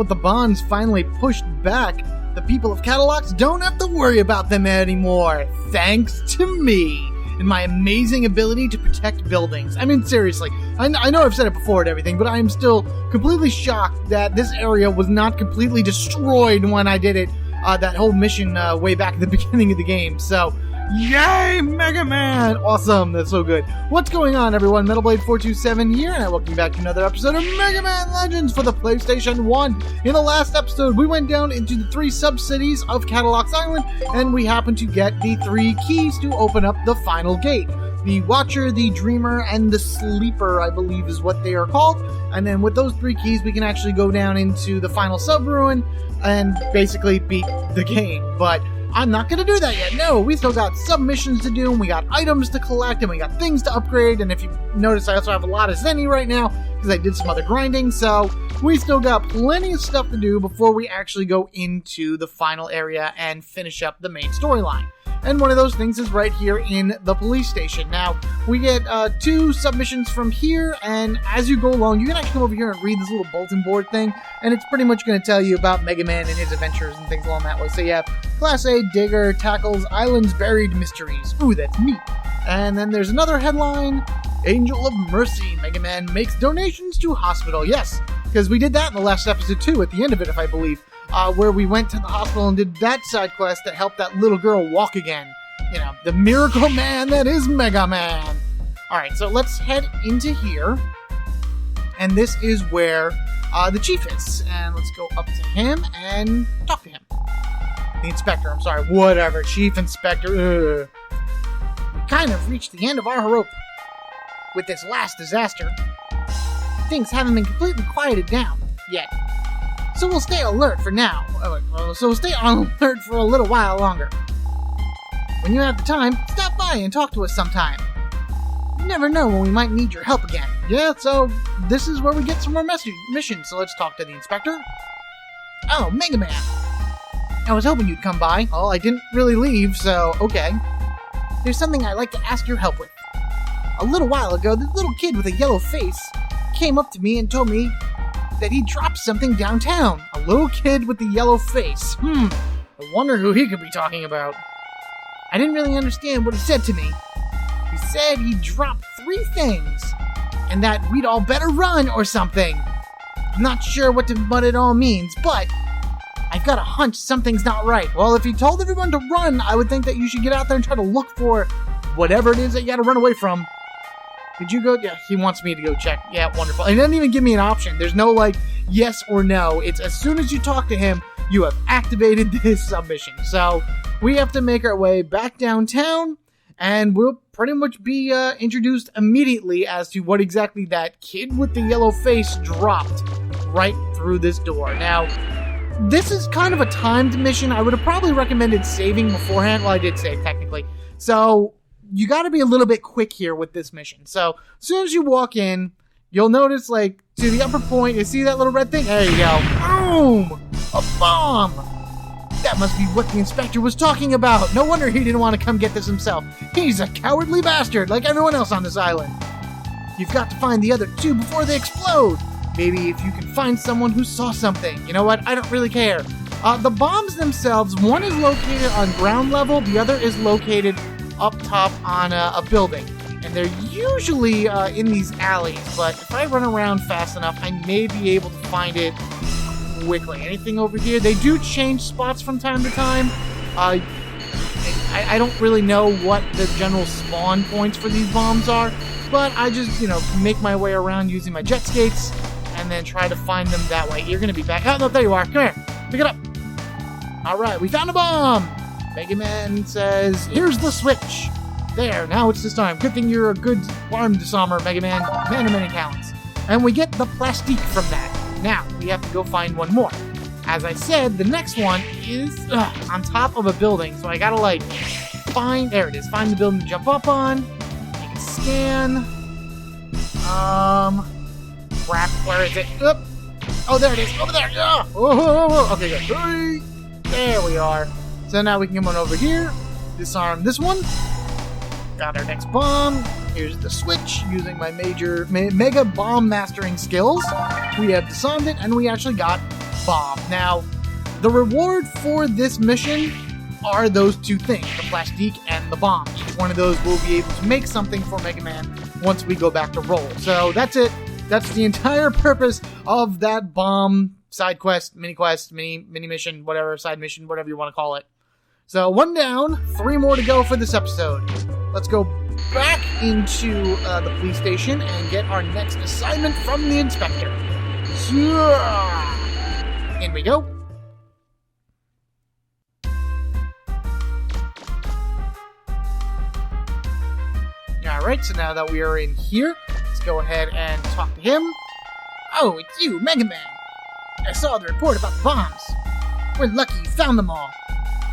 with the bonds finally pushed back, the people of Catalox don't have to worry about them anymore, thanks to me and my amazing ability to protect buildings. I mean, seriously, I know I've said it before and everything, but I am still completely shocked that this area was not completely destroyed when I did it, that whole mission way back at the beginning of the game. So, yay, Mega Man! Awesome, that's so good. What's going on, everyone? MetalBlade427 here, and I welcome you back to another episode of Mega Man Legends for the PlayStation 1. In the last episode, we went down into the 3 sub-cities of Catalox Island, and we happened to get the 3 keys to open up the final gate. The Watcher, the Dreamer, and the Sleeper, I believe is what they are called. And then with those 3 keys, we can actually go down into the final sub-ruin and basically beat the game. But I'm not going to do that yet. No, we still got submissions to do, and we got items to collect, and we got things to upgrade. And if you notice, I also have a lot of Zenny right now because I did some other grinding. So we still got plenty of stuff to do before we actually go into the final area and finish up the main storyline. And one of those things is right here in the police station. Now, we get 2 submissions from here, and as you go along, you can actually come over here and read this little bulletin board thing, and it's pretty much going to tell you about Mega Man and his adventures and things along that way. So you have Class A, Digger, tackles Island's Buried Mysteries. Ooh, that's neat. And then there's another headline, Angel of Mercy. Mega Man makes donations to hospital. Yes, because we did that in the last episode too, at the end of it, if I believe. Where we went to the hospital and did that side quest that helped that little girl walk again. You know, the miracle man that is Mega Man. Alright, so let's head into here. And this is where the chief is. And let's go up to him and talk to him. The inspector, I'm sorry. Whatever, Chief Inspector. Ugh. We kind of reached the end of our rope with this last disaster. Things haven't been completely quieted down yet. So we'll stay alert for now. So we'll stay on alert for a little while longer. When you have the time, stop by and talk to us sometime. You never know when we might need your help again. Yeah, so this is where we get some more missions, so let's talk to the inspector. Oh, Mega Man. I was hoping you'd come by. Oh, I didn't really leave, so okay. There's something I'd like to ask your help with. A little while ago, this little kid with a yellow face came up to me and told me that he dropped something downtown. A little kid with the yellow face. I wonder who he could be talking about. I didn't really understand what he said to me. He said he dropped 3 things, and that we'd all better run or something. I'm not sure what it all means, but I've got a hunch something's not right. Well, if he told everyone to run, I would think that you should get out there and try to look for whatever it is that you gotta run away from. Could you go? Yeah, he wants me to go check. Yeah, wonderful. He doesn't even give me an option. There's no, like, yes or no. It's as soon as you talk to him, you have activated this submission. So we have to make our way back downtown, and we'll pretty much be introduced immediately as to what exactly that kid with the yellow face dropped right through this door. Now, this is kind of a timed mission. I would have probably recommended saving beforehand. Well, I did save, technically. So you got to be a little bit quick here with this mission. So as soon as you walk in, you'll notice, like, to the upper point, you see that little red thing? There you go. Boom! A bomb! That must be what the inspector was talking about. No wonder he didn't want to come get this himself. He's a cowardly bastard, like everyone else on this island. You've got to find the other 2 before they explode. Maybe if you can find someone who saw something. You know what? I don't really care. The bombs themselves, one is located on ground level, the other is located up top on a building. And they're usually in these alleys, but if I run around fast enough, I may be able to find it quickly. Anything over here? They do change spots from time to time. I don't really know what the general spawn points for these bombs are, but I just, make my way around using my jet skates and then try to find them that way. You're going to be back. Oh, no, there you are. Come here. Pick it up. All right, we found a bomb. Mega Man says, here's the switch. There, now it's this time. Good thing you're a good arm disarmer, Mega Man. Man of many talents. And we get the plastique from that. Now, we have to go find one more. As I said, the next one is on top of a building. So I gotta, find... There it is. Find the building to jump up on. Take a scan. Crap. Where is it? Oh, there it is. Over there. Okay, good. There we are. So now we can come on over here. Disarm this one. Got our next bomb. Here's the switch using my mega bomb mastering skills. We have disarmed it, and we actually got bomb. Now, the reward for this mission are those two things, the plastique and the bomb. Each one of those will be able to make something for Mega Man once we go back to roll. So that's it. That's the entire purpose of that bomb side quest, mini mission, whatever, side mission, whatever you want to call it. So 1 down, 3 more to go for this episode. Let's go back into the police station and get our next assignment from the inspector. In we go. Alright, so now that we are in here, let's go ahead and talk to him. Oh, it's you, Mega Man. I saw the report about the bombs. We're lucky you found them all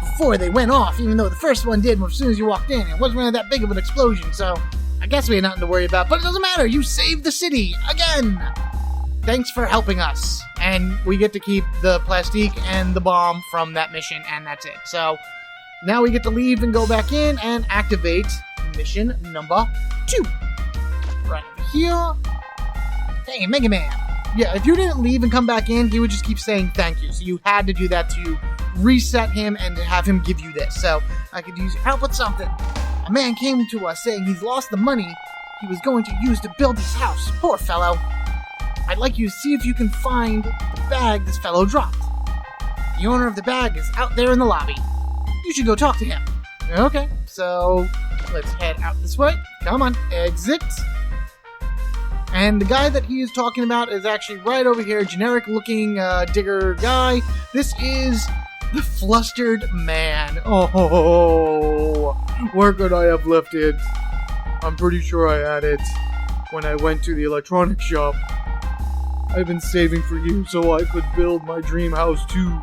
before they went off, even though the first one did as soon as you walked in. It wasn't really that big of an explosion, so I guess we had nothing to worry about. But it doesn't matter, you saved the city, again! Thanks for helping us. And we get to keep the plastique and the bomb from that mission, and that's it. So now we get to leave and go back in and activate mission number 2. Right over here. Hey, Mega Man. Yeah, if you didn't leave and come back in, he would just keep saying thank you. So you had to do that to reset him and to have him give you this. So I could use your help with something. A man came to us saying he's lost the money he was going to use to build his house. Poor fellow. I'd like you to see if you can find the bag this fellow dropped. The owner of the bag is out there in the lobby. You should go talk to him. Okay, so let's head out this way. Come on, exit. And the guy that he is talking about is actually right over here, generic-looking digger guy. This is the Flustered Man. Oh, where could I have left it? I'm pretty sure I had it when I went to the electronics shop. I've been saving for you so I could build my dream house too.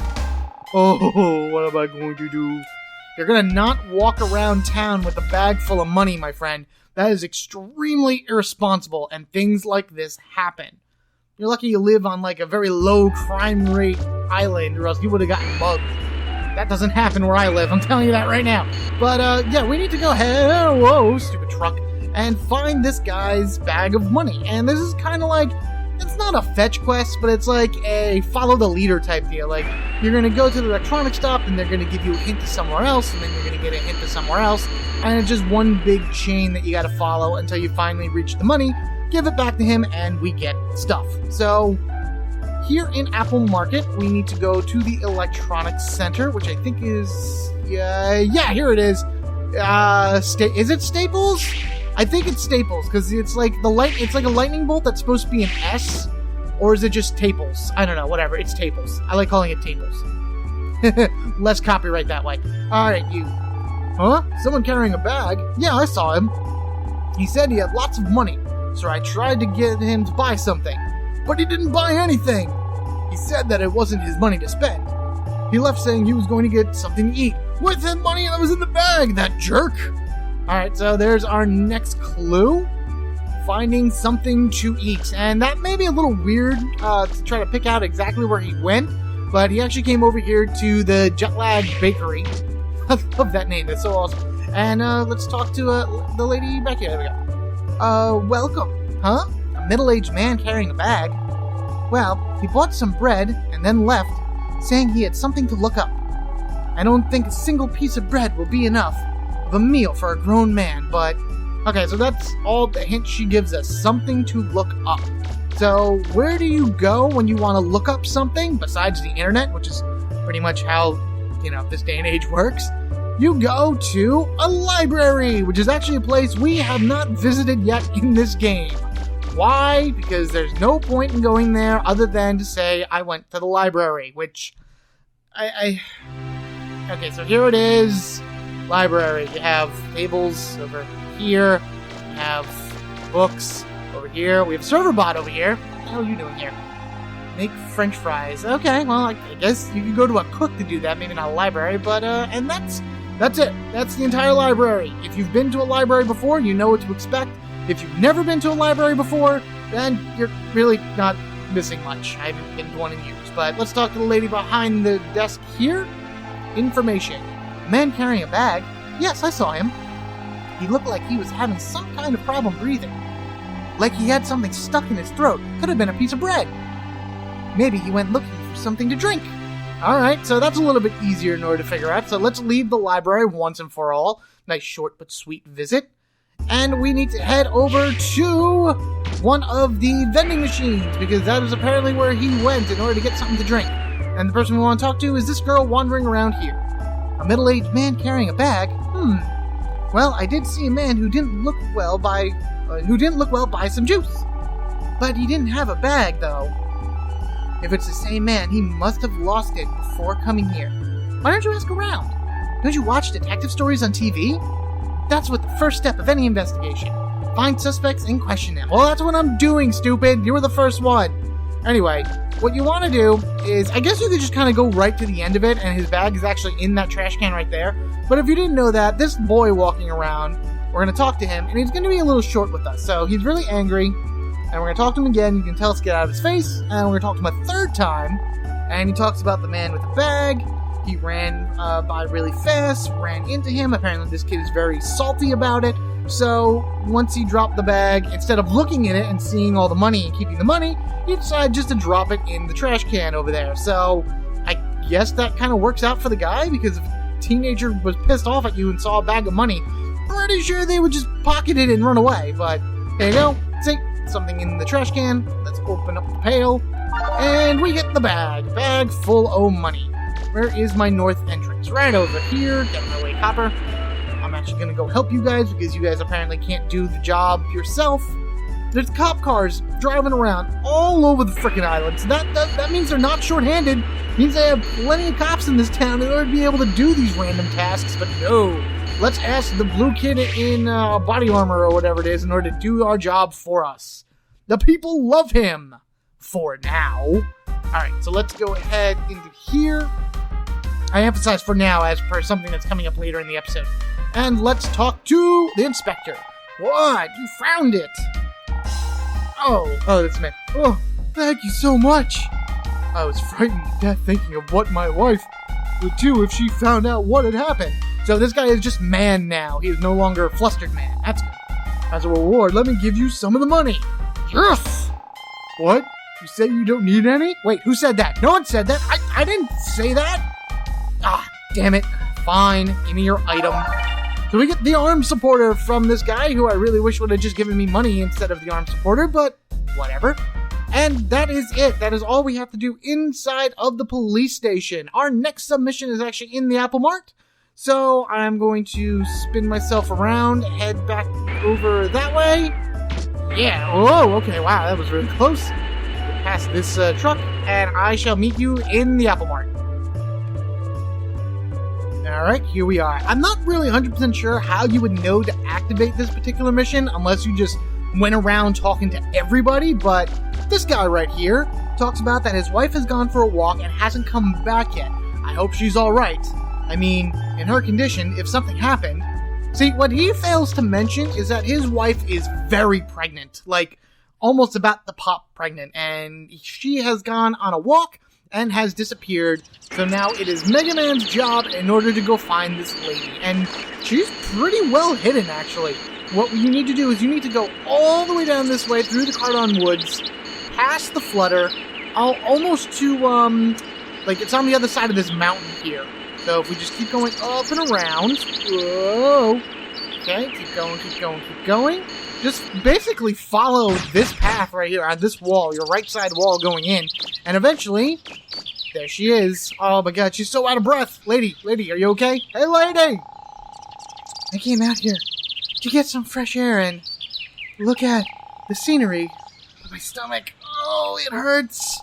Oh, what am I going to do? You're gonna not walk around town with a bag full of money, my friend. That is extremely irresponsible, and things like this happen. You're lucky you live on, like, a very low crime rate island, or else you would have gotten mugged. That doesn't happen where I live, I'm telling you that right now. But, yeah, we need to go ahead, whoa, stupid truck, and find this guy's bag of money. And this is kind of like, it's not a fetch quest, but it's like a follow the leader type deal. Like, you're going to go to the electronics shop, and they're going to give you a hint to somewhere else, and then you're going to get a hint to somewhere else, and it's just one big chain that you got to follow until you finally reach the money, give it back to him, and we get stuff. So, here in Apple Market, we need to go to the electronics center, which I think is, yeah, here it is. Is it Staples? I think it's Staples, because it's like it's like a lightning bolt that's supposed to be an S, or is it just Taples? I don't know, whatever, it's Taples. I like calling it Taples. Less copyright that way. Alright, you. Huh? Someone carrying a bag? Yeah, I saw him. He said he had lots of money, so I tried to get him to buy something, but he didn't buy anything. He said that it wasn't his money to spend. He left saying he was going to get something to eat with the money that was in the bag, that jerk. Alright, so there's our next clue. Finding something to eat. And that may be a little weird to try to pick out exactly where he went, but he actually came over here to the Jetlag Bakery. I love that name, that's so awesome. And let's talk to the lady back here. There we go. Welcome. Huh? A middle-aged man carrying a bag. Well, he bought some bread and then left, saying he had something to look up. I don't think a single piece of bread will be enough of a meal for a grown man, but okay, so that's all the hint she gives us. Something to look up. So where do you go when you want to look up something besides the internet, which is pretty much how, this day and age works? You go to a library, which is actually a place we have not visited yet in this game. Why? Because there's no point in going there other than to say I went to the library, which okay, so here it is. Library. You have tables over here. You have books over here. We have Serverbot over here. What the hell are you doing here? Make French fries. Okay, well, I guess you could go to a cook to do that. Maybe not a library, but, and that's it. That's the entire library. If you've been to a library before, you know what to expect. If you've never been to a library before, then you're really not missing much. I haven't been to one in years. But let's talk to the lady behind the desk here. Information. A man carrying a bag? Yes, I saw him. He looked like he was having some kind of problem breathing. Like he had something stuck in his throat. Could have been a piece of bread. Maybe he went looking for something to drink. Alright, so that's a little bit easier in order to figure out. So let's leave the library once and for all. Nice short but sweet visit. And we need to head over to one of the vending machines, because that is apparently where he went in order to get something to drink. And the person we want to talk to is this girl wandering around here. A middle-aged man carrying a bag? Well, I did see a man who didn't look well buy some juice. But he didn't have a bag, though. If it's the same man, he must have lost it before coming here. Why don't you ask around? Don't you watch detective stories on TV? That's what the first step of any investigation. Find suspects and question them. Well, that's what I'm doing, stupid. You were the first one. Anyway, what you want to do is, I guess you could just kind of go right to the end of it, and his bag is actually in that trash can right there. But if you didn't know that, this boy walking around, we're going to talk to him, and he's going to be a little short with us. So he's really angry, and we're going to talk to him again. You can tell us to get out of his face, and we're going to talk to him a third time, and he talks about the man with the bag. He ran by really fast, ran into him. Apparently this kid is very salty about it. So once he dropped the bag, instead of looking at it and seeing all the money and keeping the money, he decided just to drop it in the trash can over there. So I guess that kind of works out for the guy, because if a teenager was pissed off at you and saw a bag of money, pretty sure they would just pocket it and run away. But there you go. See, something in the trash can. Let's open up the pail. And we get the bag. Bag full of money. Where is my north entrance? Right over here. Get out of my way, copper. I'm actually going to go help you guys, because you guys apparently can't do the job yourself. There's cop cars driving around all over the frickin' island. So that means they're not short-handed. It means they have plenty of cops in this town in order to be able to do these random tasks. But no, let's ask the blue kid in body armor or whatever it is in order to do our job for us. The people love him. For now. Alright, so let's go ahead into here. I emphasize for now as per something that's coming up later in the episode. And let's talk to the inspector. What? You found it. Oh, that's me. Oh, thank you so much. I was frightened to death thinking of what my wife would do if she found out what had happened. So this guy is just man now. He is no longer a flustered man. That's good. As a reward, let me give you some of the money. Yes! What? You say you don't need any? Wait, who said that? No one said that. I didn't say that. Ah, damn it. Fine, give me your item. So we get the arm supporter from this guy, who I really wish would have just given me money instead of the arm supporter, but whatever. And that is it. That is all we have to do inside of the police station. Our next submission is actually in the Apple Mart. So I'm going to spin myself around, head back over that way. Yeah, whoa, okay, wow, that was really close. Get past this truck, and I shall meet you in the Apple Mart. Alright, here we are. I'm not really 100% sure how you would know to activate this particular mission unless you just went around talking to everybody, but this guy right here talks about that his wife has gone for a walk and hasn't come back yet. I hope she's alright. I mean, in her condition, if something happened... See, what he fails to mention is that his wife is very pregnant, like almost about to pop pregnant, and she has gone on a walk and has disappeared. So now it is Mega Man's job in order to go find this lady. And she's pretty well hidden, actually. What you need to do is you need to go all the way down this way through the Cardon Woods, past the Flutter, almost to, like, it's on the other side of this mountain here. So if we just keep going up and around, whoa, okay, keep going, keep going, keep going. Just basically follow this path right here, on this wall, your right side wall going in. And eventually, there she is. Oh my god, she's so out of breath. Lady, are you okay? Hey, lady! I came out here to get some fresh air and look at the scenery. But my stomach, oh, it hurts.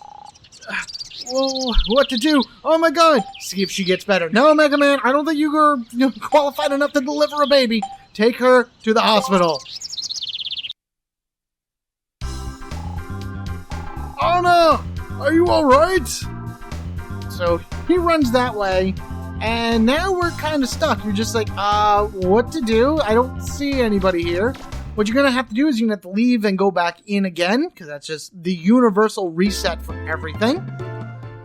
Whoa, what to do? Oh my god! See if she gets better. No, Mega Man, I don't think you're qualified enough to deliver a baby. Take her to the hospital. Oh no! Are you alright? So he runs that way, and now we're kind of stuck. You're just like, what to do? I don't see anybody here. What you're going to have to do is you're going to have to leave and go back in again, because that's just the universal reset for everything.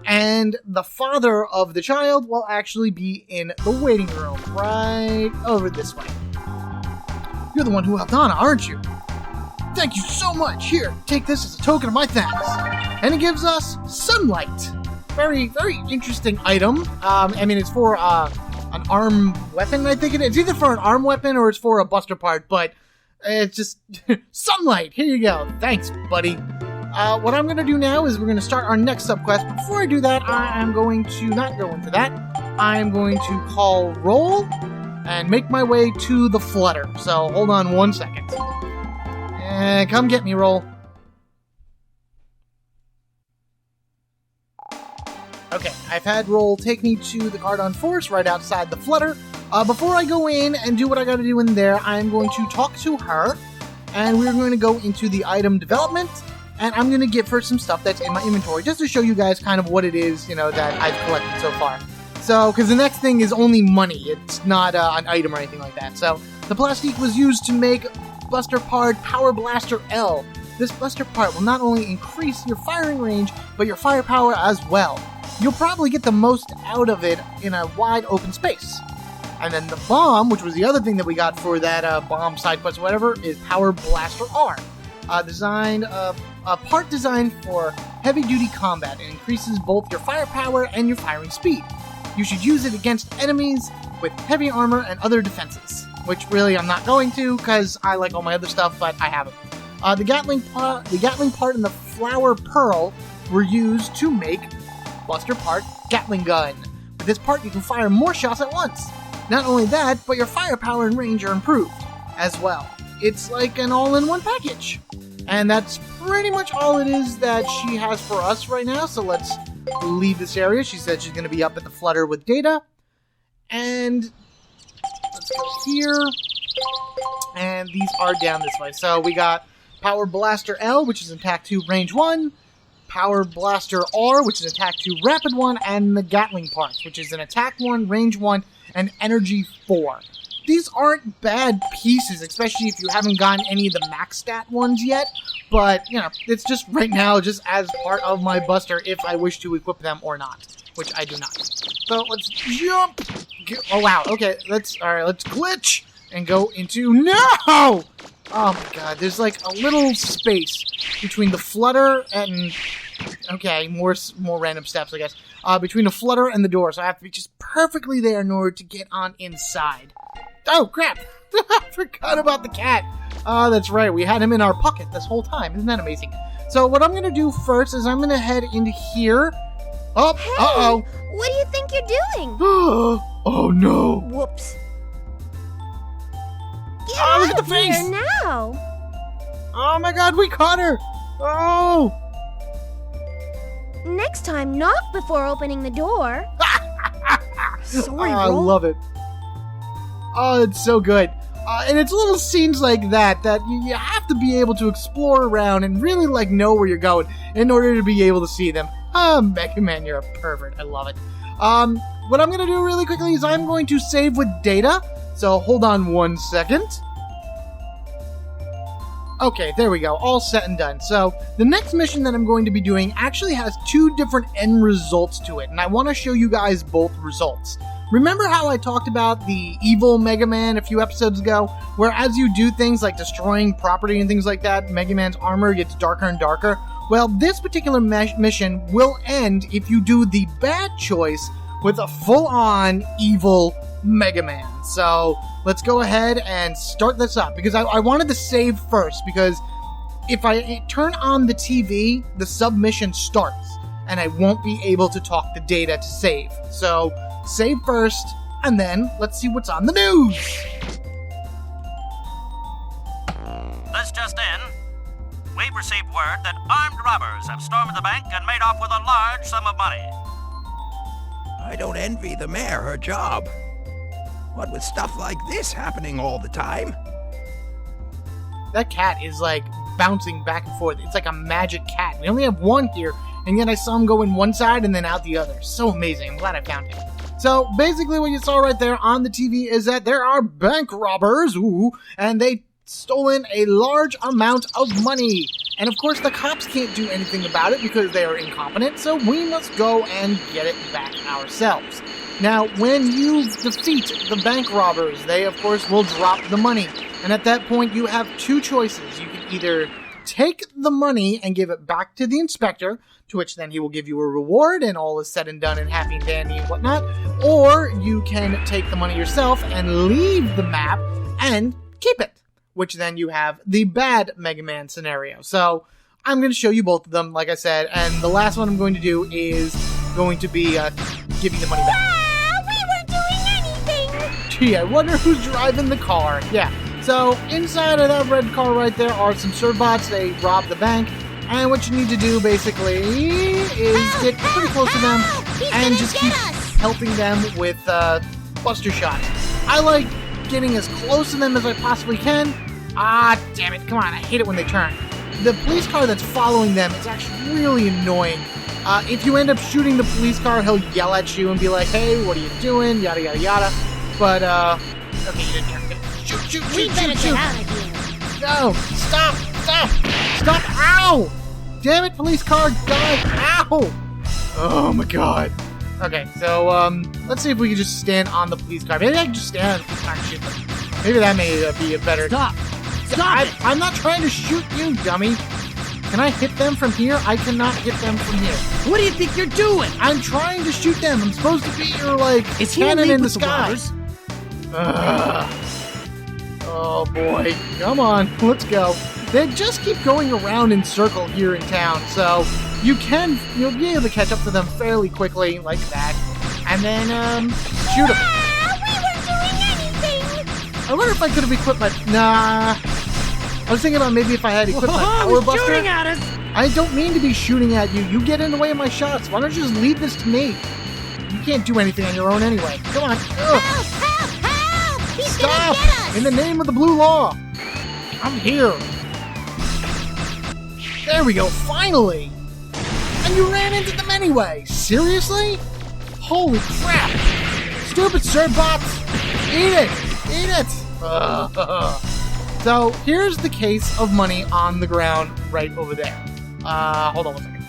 And the father of the child will actually be in the waiting room, right over this way. You're the one who helped Anna, aren't you? Thank you so much. Here, take this as a token of my thanks. And it gives us sunlight. very, very interesting item. I mean, it's for an arm weapon, I think it is. It's either for an arm weapon or it's for a buster part, but it's just sunlight. Here you go. Thanks, buddy. What I'm going to do now is we're going to start our next subquest. But before I do that, I am going to not go into that. I am going to call roll and make my way to the flutter. So hold on 1 second. Come get me, roll. Okay, I've had roll take me to the Cardon Forest right outside the flutter. Before I go in and do what I got to do in there, I'm going to talk to her, and we're going to go into the item development, and I'm going to give her some stuff that's in my inventory, just to show you guys kind of what it is, that I've collected so far. So, because the next thing is only money, it's not an item or anything like that. So, the plastique was used to make Buster Part Power Blaster L. This Buster Part will not only increase your firing range, but your firepower as well. You'll probably get the most out of it in a wide open space. And then the bomb, which was the other thing that we got for that bomb side quest or whatever, is Power Blaster R. A part designed for heavy-duty combat. It increases both your firepower and your firing speed. You should use it against enemies with heavy armor and other defenses. Which really I'm not going to, because I like all my other stuff, but I haven't. The Gatling part and the Flower Pearl were used to make Buster Part Gatling Gun. With this part, you can fire more shots at once. Not only that, but your firepower and range are improved as well. It's like an all-in-one package. And that's pretty much all it is that she has for us right now, so let's leave this area. She said she's going to be up at the flutter with Data. And let's go here. And these are down this way. So we got Power Blaster L, which is attack 2, range 1. Power Blaster R, which is attack 2, rapid 1, and the Gatling parts, which is an attack 1, range 1, and energy 4. These aren't bad pieces, especially if you haven't gotten any of the max stat ones yet, but, it's just right now just as part of my Buster if I wish to equip them or not, which I do not. So let's jump! Oh wow, okay, let's glitch and go into, no! Oh my god, there's like a little space between the flutter and, okay, more random steps, I guess, between the flutter and the door, so I have to be just perfectly there in order to get on inside. Oh, crap! I forgot about the cat! That's right, we had him in our pocket this whole time, isn't that amazing? So what I'm gonna do first is I'm gonna head into here. Oh, hey, uh-oh! What do you think you're doing? Oh no! Whoops. Get Oh, look out at the of face! here now! Oh my god, we caught her! Oh! Next time, knock before opening the door. Sorry, I Roll. love it. Oh, it's so good. And it's little scenes like that you have to be able to explore around and really know where you're going in order to be able to see them. Mega Man, you're a pervert. I love it. What I'm going to do really quickly is I'm going to save with Data. So hold on 1 second. Okay, there we go. All set and done. So the next mission that I'm going to be doing actually has 2 different end results to it, and I want to show you guys both results. Remember how I talked about the evil Mega Man a few episodes ago, where as you do things like destroying property and things like that, Mega Man's armor gets darker and darker? Well, this particular mission will end if you do the bad choice with a full-on evil Mega Man. So let's go ahead and start this up, because I wanted to save first, because if I turn on the TV, the submission starts, and I won't be able to talk the Data to save. So save first, and then let's see what's on the news. This just in. We've received word that armed robbers have stormed the bank and made off with a large sum of money. I don't envy the mayor her job. What with stuff like this happening all the time? That cat is bouncing back and forth. It's like a magic cat. We only have one here, and yet I saw him go in one side and then out the other. So amazing. I'm glad I found him. So basically what you saw right there on the TV is that there are bank robbers, and they stolen a large amount of money. And of course the cops can't do anything about it because they are incompetent, so we must go and get it back ourselves. Now, when you defeat the bank robbers, they of course will drop the money. And at that point you have 2 choices. You can either take the money and give it back to the inspector, to which then he will give you a reward and all is said and done and happy and dandy and whatnot. Or you can take the money yourself and leave the map and keep it, which then you have the bad Mega Man scenario. So I'm going to show you both of them, like I said, and the last one I'm going to do is going to be giving the money back. We weren't doing anything! Gee, I wonder who's driving the car. Yeah, so inside of that red car right there are some Serbots. They rob the bank, and what you need to do basically is get pretty close to them and just keep helping them with buster shots. I like getting as close to them as I possibly can. Ah, damn it, come on, I hate it when they turn. The police car that's following them is actually really annoying. If you end up shooting the police car, he'll yell at you and be like, hey, what are you doing? Yada, yada, yada. But, okay, you didn't hear me. Shoot. Get out of here. No, stop. Ow! Damn it, police car guy, ow! Oh my god. Okay, so, let's see if we can just stand on the police car. Maybe I can just stand on the police car and shoot them. Maybe that may be a better... Stop it! I'm not trying to shoot you, dummy. Can I hit them from here? I cannot hit them from here. What do you think you're doing? I'm trying to shoot them. I'm supposed to be your, Is he cannon in the with sky. robbers? Oh boy. Come on, let's go. They just keep going around in circle here in town, so you'll be able to catch up to them fairly quickly, like that. And then, shoot them. We weren't doing anything! I wonder if I could have equipped my... Nah. I was thinking about maybe if I had equipped my power He's buster. shooting at us! I don't mean to be shooting at you. You get in the way of my shots. Why don't you just leave this to me? You can't do anything on your own anyway. Come on. Ugh. Help! He's Stop! gonna get us! In the name of the blue law. I'm here. There we go. Finally. And you ran into them anyway. Seriously? Holy crap. Stupid Serbots. Eat it. So here's the case of money on the ground right over there. Hold on 1 second.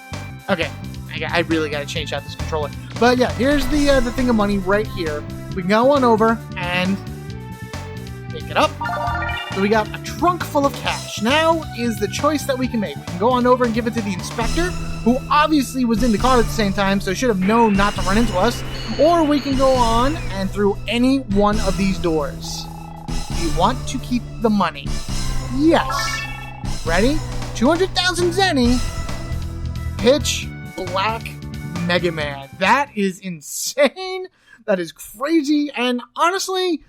Okay, I really gotta change out this controller. But yeah, here's the thing of money right here. We can go on over and pick it up. So we got a trunk full of cash. Now is the choice that we can make. We can go on over and give it to the inspector, who obviously was in the car at the same time, so should have known not to run into us. Or we can go on and through any one of these doors. You want to keep the money. Yes. Ready? 200,000 zenny. Pitch Black Mega Man. That is insane. That is crazy. And honestly,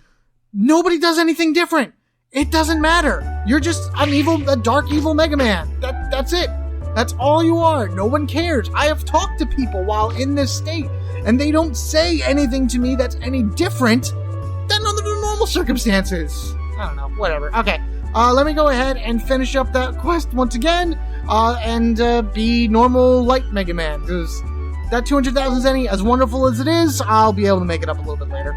nobody does anything different. It doesn't matter. You're just a dark evil Mega Man. That's it. That's all you are. No one cares. I have talked to people while in this state, and they don't say anything to me that's any different than under the normal circumstances. I don't know, whatever. Okay, let me go ahead and finish up that quest once again, and be normal light Mega Man, because that 200,000 zenny, as wonderful as it is, I'll be able to make it up a little bit later.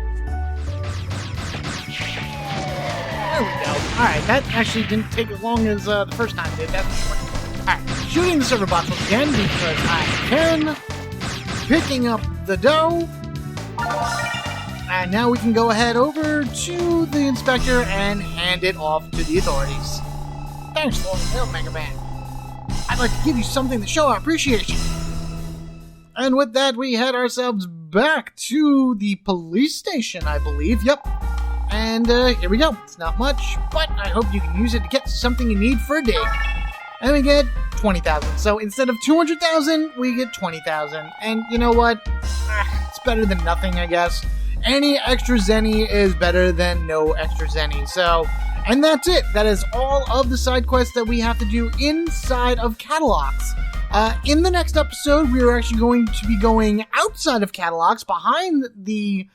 There we go. Alright, that actually didn't take as long as the first time it did. That's short. Alright, shooting the server bots once again, because I can. Picking up the dough. And now we can go ahead over to the inspector and hand it off to the authorities. Thanks for the help, Mega Man. I'd like to give you something to show our appreciation. And with that, we head ourselves back to the police station, I believe. Yep. And here we go. It's not much, but I hope you can use it to get something you need for a day. And we get 20,000. So instead of 200,000, we get 20,000. And you know what? It's better than nothing, I guess. Any extra zenny is better than no extra zenny. So, and that's it. That is all of the side quests that we have to do inside of Catalogs. In the next episode, we are actually going to be going outside of Catalogs, behind the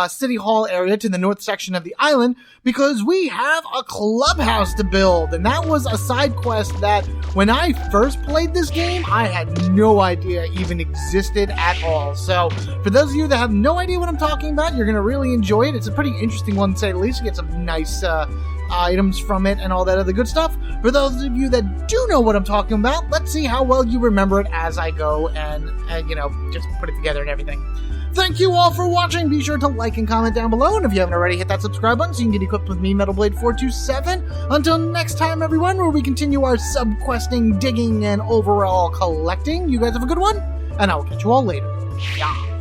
City Hall area to the north section of the island, because we have a clubhouse to build. And that was a side quest that when I first played this game, I had no idea even existed at all. So for those of you that have no idea what I'm talking about, you're going to really enjoy it. It's a pretty interesting one, to say the least. You get some nice items from it and all that other good stuff. For those of you that do know what I'm talking about, let's see how well you remember it as I go and just put it together and everything. Thank you all for watching. Be sure to like and comment down below. And if you haven't already, hit that subscribe button so you can get equipped with me, Metal Blade 427. Until next time, everyone, where we continue our sub-questing, digging, and overall collecting. You guys have a good one, and I will catch you all later. Yeah.